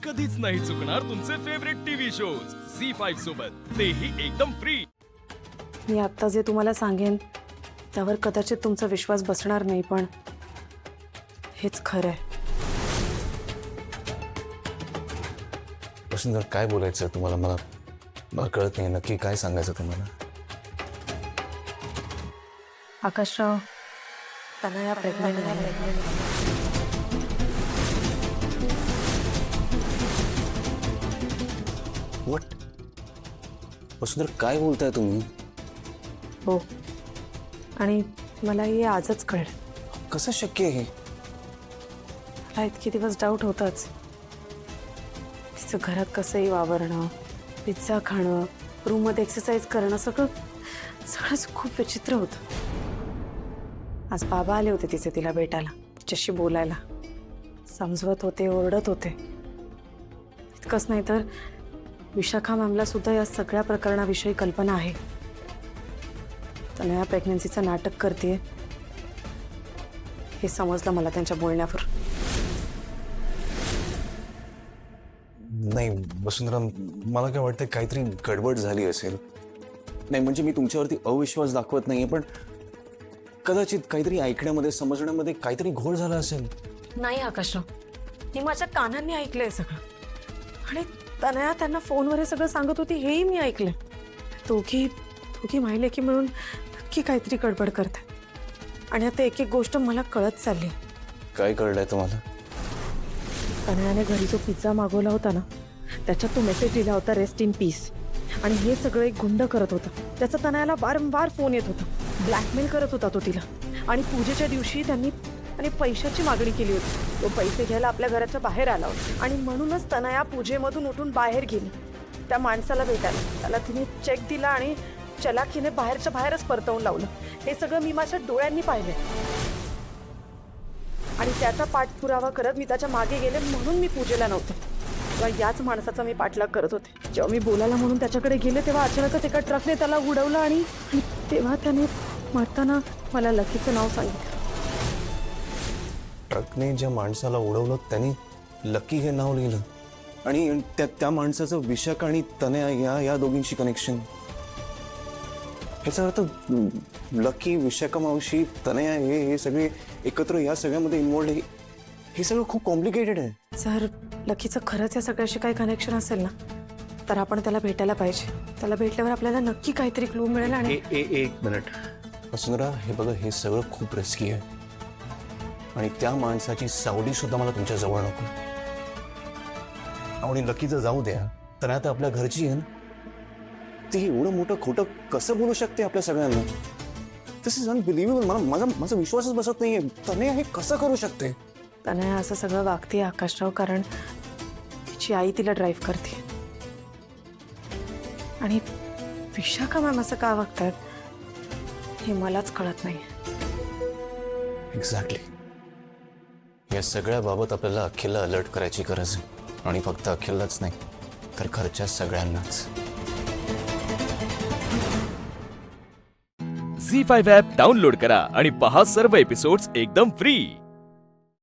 कधीच नाही चुकणार तुमचे फेवरेट टीव्ही शोज झी5 सोबत, तेही एकदम फ्री। मी आत्ता जे तुम्हाला सांगेन त्यावर कदाचित तुमचा विश्वास बसणार नाही, पण हेच खरं आहे। वसुंधरा, काय बोलायचं तुम्हाला? मला कळत नाही नक्की काय सांगायचं तुम्हाला। आकाशराव, तनया प्रेग्नंट आहे। व्हॉट? वसुंधरा, काय बोलताय तुम्ही? हो, आणि मला हे आजच कळलं। कसं शक्य आहे? मला इतके दिवस डाऊट होताच। तिचं घरात कसंही वावरणं, पिझ्झा खाणं, रूममध्ये एक्सरसाइज करणं, सगळंच खूप विचित्र होतं। आज बाबा आले होते तिला भेटायला, तिच्याशी बोलायला, समजवत होते, ओरडत होते। इतकंच नाही तर विशाखा मॅमला सुद्धा या सगळ्या प्रकरणाविषयी कल्पना आहे। तनया प्रेग्नन्सीचं नाटक करते हे समजलं मला त्यांच्या बोलण्यावर। नाही वसुंधरा, मला काय वाटतं काहीतरी गडबड झाली असेल। नाही म्हणजे मी तुमच्यावरती अविश्वास दाखवत नाहीये, पण कदाचित काहीतरी ऐकण्यामध्ये, समजण्यामध्ये काहीतरी घोळ झाला असेल। नाही आकाशराव, मी माझ्या कानांनी ऐकलंय सगळं, आणि तनया त्यांना फोनवर हे सगळं सांगत होती हेही मी ऐकलंय। दोघी माहिले की मिळून नक्की काहीतरी गडबड करतात, आणि आता एक एक गोष्ट मला कळत चालली। काय कळलंय तुम्हाला? तनयाने घरी जो पिझ्झा मागवला होता ना, त्याच्यात तो मेसेज दिला होता रेस्ट इन पीस, आणि हे सगळं एक गुंड करत होता। त्याचा तनयाला वारंवार फोन येत होता, ब्लॅकमेल करत होता तो तिला, आणि पूजेच्या दिवशी त्यांनी पैशाची मागणी केली होती। तो पैसे घ्यायला आपल्या घराच्या बाहेर आला होता, आणि म्हणूनच तनया पूजेमधून उठून बाहेर गेली त्या माणसाला भेटायला। त्याला तिने चेक दिला आणि चलाखीने बाहेरच्या बाहेरच परतवून लावलं। हे सगळं मी माझ्या डोळ्यांनी पाहिले, आणि त्याचा पाठपुरावा करत मी त्याच्या मागे गेले, म्हणून मी पूजेला नव्हते। तेव्हा याच माणसाचा मी पाठलाग करत होते। जेव्हा मी बोलायला म्हणून त्याच्याकडे गेले तेव्हा अचानकच एका ट्रकने त्याला उडवलं, आणि तेव्हा त्याने मरताना मला लकीचं नाव सांगितलं। ट्रकने ज्या माणसाला उडवलं त्यांनी लकी हे नाव लिहिलं, आणि त्या माणसाचं विशाखा आणि तनया या दोघींशी कनेक्शन। ह्याचा अर्थ लकी, विशाखा मावशी, तनया हे सगळे एकत्र या सगळ्यामध्ये इन्व्हॉल्ड आहे। हे सगळं खूप कॉम्प्लिकेटेड आहे। जर लकीचं खरंच या सगळ्याशी काही कनेक्शन असेल ना, तर आपण त्याला भेटायला पाहिजे। त्याला भेटल्यावर आपल्याला नक्की काहीतरी क्लू मिळेल। आणि एक मिनिट वसुंधरा, हे बघा, हे सगळं खूप रिस्की आहे, आणि त्या माणसाची सावली सुद्धा मला तुमच्या जवळ नको। आणि लकीचं जाऊ द्या, तर आता आपल्या घरची आहे ना, ती एवढं मोठं खोटं कसं बोलू शकते आपल्या सगळ्यांना? दिस इज अनबिलिव्हेबल। माझा विश्वासच बसत नाहीये। तनया हे कसं करू शकते? तनया असं सगळं वागते आकाशराव कारण तिची आई तिला ड्राईव्ह करते, आणि विशाखा मॅम असं का वागतात हे मलाच कळत नाही। एक्झॅक्टली, या सगळ्या बाबत आपल्याला अखिलला अलर्ट करायची गरज आहे, आणि फक्त अखिललाच नाही तर घरच्या सगळ्यांनाच। झी5 ॲप डाउनलोड करा आणि पहा सर्व एपिसोड्स एकदम फ्री।